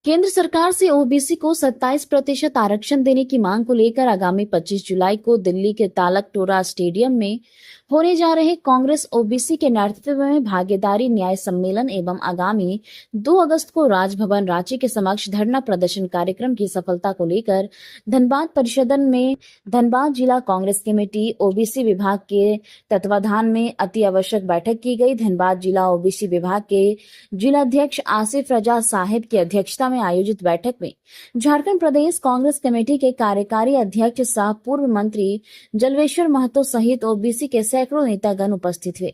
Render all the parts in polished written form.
केंद्र सरकार से ओबीसी को 27% आरक्षण देने की मांग को लेकर आगामी 25 जुलाई को दिल्ली के तालकटोरा स्टेडियम में होने जा रहे कांग्रेस ओबीसी के नेतृत्व में भागीदारी न्याय सम्मेलन एवं आगामी 2 अगस्त को राजभवन रांची के समक्ष धरना प्रदर्शन कार्यक्रम की सफलता को लेकर धनबाद परिषद में धनबाद जिला कांग्रेस कमेटी ओबीसी विभाग के तत्वाधान में अति आवश्यक बैठक की गई। धनबाद जिला ओबीसी विभाग के जिलाध्यक्ष आसिफ रजा साहिब की अध्यक्षता में आयोजित बैठक में झारखंड प्रदेश कांग्रेस कमेटी के कार्यकारी अध्यक्ष सह पूर्व मंत्री जलवेश्वर महतो सहित ओबीसी के सैकड़ों नेतागण उपस्थित हुए।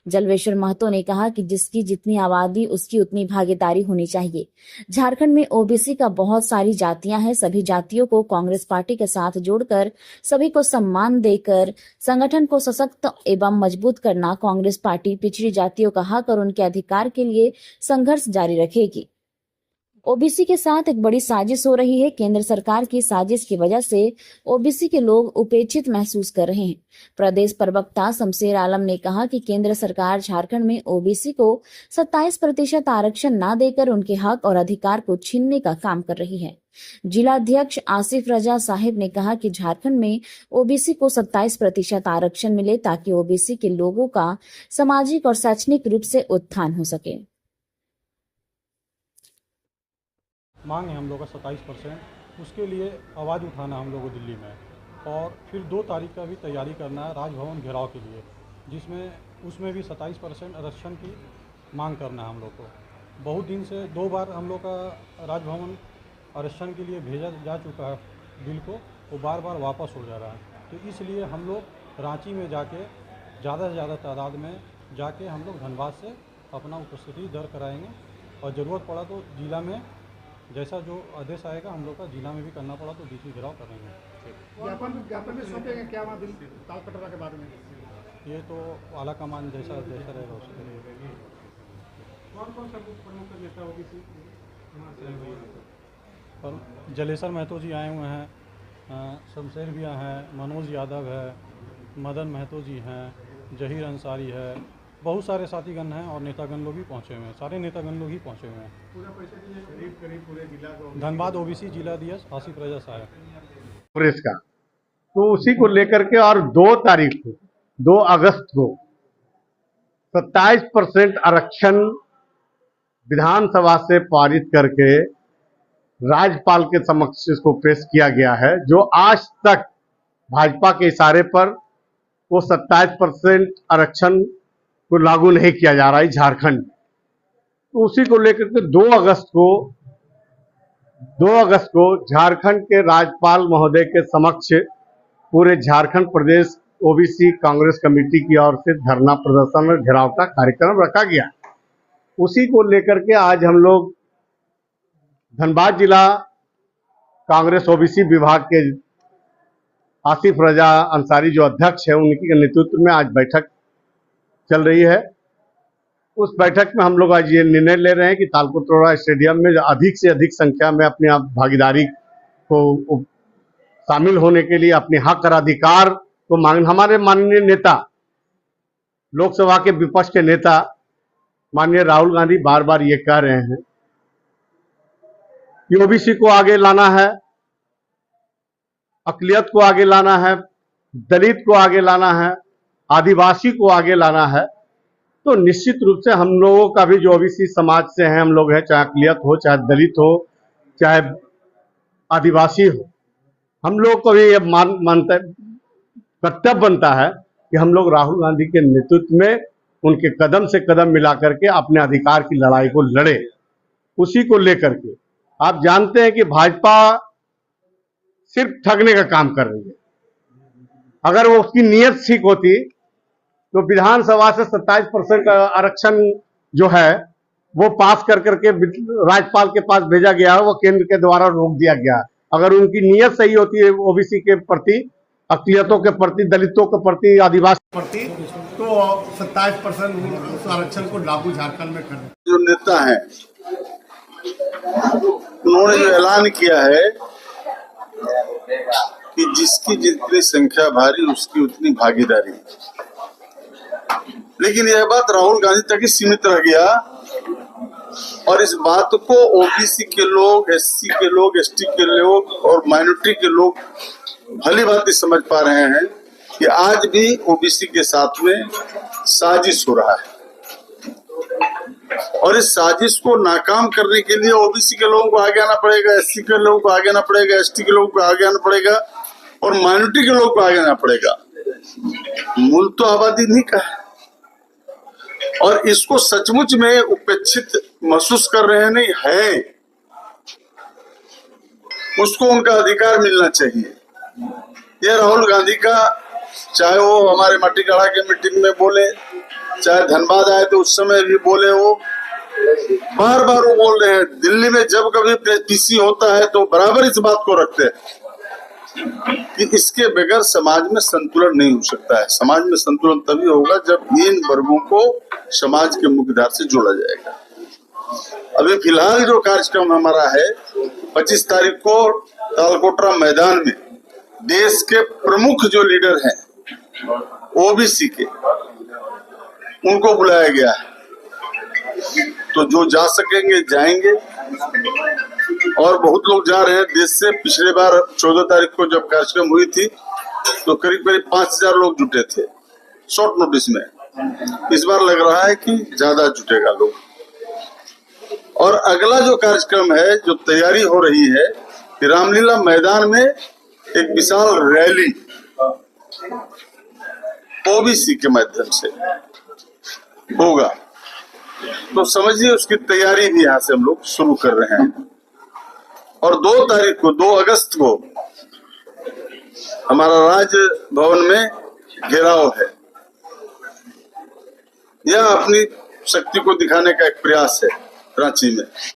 जलवेश्वर महतो ने कहा कि जिसकी जितनी आबादी उसकी उतनी भागीदारी होनी चाहिए। झारखंड में ओबीसी का बहुत सारी जातियां हैं। सभी जातियों को कांग्रेस पार्टी के साथ जोड़कर सभी को सम्मान देकर संगठन को सशक्त एवं मजबूत करना कांग्रेस पार्टी पिछड़ी जातियों का हक और उनके अधिकार के लिए संघर्ष जारी रखेगी। ओबीसी के साथ एक बड़ी साजिश हो रही है। केंद्र सरकार की साजिश की वजह से ओबीसी के लोग उपेक्षित महसूस कर रहे हैं। प्रदेश प्रवक्ता शमशेर आलम ने कहा कि केंद्र सरकार झारखंड में ओबीसी को 27% आरक्षण न देकर उनके हक और अधिकार को छीनने का काम कर रही है। जिलाध्यक्ष आसिफ रजा साहिब ने कहा कि झारखंड में ओबीसी को 27% आरक्षण मिले ताकि ओबीसी के लोगों का सामाजिक और शैक्षणिक रूप से उत्थान हो सके। मांग है हम लोग का 27%। उसके लिए आवाज़ उठाना हम लोग को दिल्ली में, और फिर 2 तारीख का भी तैयारी करना है राजभवन घेराव के लिए, जिसमें उसमें भी 27% आरक्षण की मांग करना है हम लोग को। बहुत दिन से 2 बार हम लोग का राजभवन आरक्षण के लिए भेजा जा चुका है बिल को, वो बार बार वापस हो जा रहा है। तो इसलिए हम लोग रांची में जाके ज़्यादा से ज़्यादा तादाद में जाके हम लोग धनबाद से अपना उपस्थिति दर्ज कराएंगे, और ज़रूरत पड़ा तो जिला में जैसा जो आदेश आएगा हम लोग का जिला में भी करना पड़ा तो डीसी घेराव करेंगे। ज्ञापन भी सौंपेंगे क्या वहाँ तालकटोरा के बारे में? ये तो आला कमान जैसा रहेगा उसके। कौन सा प्रमुख नेता होगी और जलेसर महतो जी आए हुए हैं, शमशेर भी हैं, मनोज यादव है, मदन महतो जी हैं, जहीर अंसारी है, बहुत सारे साथीगण हैं और नेतागण लोग भी पहुंचे हुए हैं। सारे नेतागण लोग ही पहुंचे हुए हैं। पूरा पैसा करीब पूरे जिला को धनबाद ओबीसी जिलाध्यक्ष आसिफ रजा साहब कांग्रेस का, तो उसी को लेकर के और 2 तारीख को 2 अगस्त को 27% आरक्षण विधानसभा से पारित करके राज्यपाल के समक्ष इसको पेश किया गया है, जो आज तक भाजपा के इशारे पर वो 27% आरक्षण को लागू नहीं किया जा रहा है झारखंड। तो उसी को लेकर के 2 अगस्त को झारखंड के राज्यपाल महोदय के समक्ष पूरे झारखंड प्रदेश ओबीसी कांग्रेस कमेटी की ओर से धरना प्रदर्शन और घेराव का कार्यक्रम रखा गया। उसी को लेकर के आज हम लोग धनबाद जिला कांग्रेस ओबीसी विभाग के आसिफ रजा अंसारी जो अध्यक्ष है, उनके नेतृत्व में आज बैठक चल रही है। उस बैठक में हम लोग आज ये निर्णय ले रहे हैं कि तालकटोरा स्टेडियम में अधिक से अधिक संख्या में अपनी भागीदारी को शामिल होने के लिए अपने हक और अधिकार को मांग। हमारे माननीय नेता, लोकसभा के विपक्ष के नेता माननीय राहुल गांधी बार बार ये कह रहे हैं कि ओबीसी को आगे लाना है, अकलियत को आगे लाना है, दलित को आगे लाना है, आदिवासी को आगे लाना है। तो निश्चित रूप से हम लोगों का भी जो ओबीसी समाज से हैं हम लोग हैं, चाहे अकलियत हो, चाहे दलित हो, चाहे आदिवासी हो, हम लोग को भी ये कर्तव्य बनता है कि हम लोग राहुल गांधी के नेतृत्व में उनके कदम से कदम मिला करके अपने अधिकार की लड़ाई को लड़े। उसी को लेकर के आप जानते हैं कि भाजपा सिर्फ ठगने का काम कर रही है। अगर वो उसकी नीयत ठीक होती तो विधानसभा से 27% आरक्षण जो है वो पास कर करके राज्यपाल के पास भेजा गया है, वो केंद्र के द्वारा रोक दिया गया। अगर उनकी नीयत सही होती है ओबीसी के प्रति, अकलियतों के प्रति, दलितों के प्रति, आदिवासी के प्रति, तो 27% आरक्षण को लागू झारखंड में कर। जो नेता है उन्होंने जो ऐलान किया है कि जिसकी जितनी संख्या भारी उसकी उतनी भागीदारी, लेकिन यह बात राहुल गांधी तक ही सीमित रह गया और इस बात को ओबीसी के लोग, एससी के लोग, एसटी के लोग और माइनॉरिटी के लोग भली भांति समझ पा रहे हैं कि आज भी ओबीसी के साथ में साजिश हो रहा है और इस साजिश को नाकाम करने के लिए ओबीसी के लोगों को आगे आना पड़ेगा, एससी के लोगों को आगे आना पड़ेगा, एसटी के लोगों को आगे आना पड़ेगा और माइनॉरिटी के लोगों को आगे आना पड़ेगा। मूल तो आबादी नहीं का है और इसको सचमुच में उपेक्षित महसूस कर रहे हैं नहीं है, उसको उनका अधिकार मिलना चाहिए। ये राहुल गांधी का, चाहे वो हमारे माटी गढ़ा के मीटिंग में बोले, चाहे धनबाद आए तो उस समय भी बोले, वो बार बार वो बोल रहे हैं। दिल्ली में जब कभी पीसी होता है तो बराबर इस बात को रखते हैं कि इसके बगैर समाज में संतुलन नहीं हो सकता है। समाज में संतुलन तभी होगा जब इन वर्गों को समाज के मुख्यधारा से जोड़ा जाएगा। अभी फिलहाल जो कार्यक्रम हमारा है 25 तारीख को तालकोटरा मैदान में देश के प्रमुख जो लीडर हैं ओबीसी के, उनको बुलाया गया है। तो जो जा सकेंगे जाएंगे और बहुत लोग जा रहे हैं देश से। पिछले बार 14 तारीख को जब कार्यक्रम हुई थी तो करीब करीब 5000 लोग जुटे थे शॉर्ट नोटिस में। इस बार लग रहा है कि ज्यादा जुटेगा लोग। और अगला जो कार्यक्रम है, जो तैयारी हो रही है कि रामलीला मैदान में एक विशाल रैली ओबीसी के माध्यम से होगा। तो समझिए उसकी तैयारी भी यहाँ से हम लोग शुरू कर रहे हैं। और 2 तारीख को, 2 अगस्त को हमारा राजभवन में घेराव है। यह अपनी शक्ति को दिखाने का एक प्रयास है रांची में।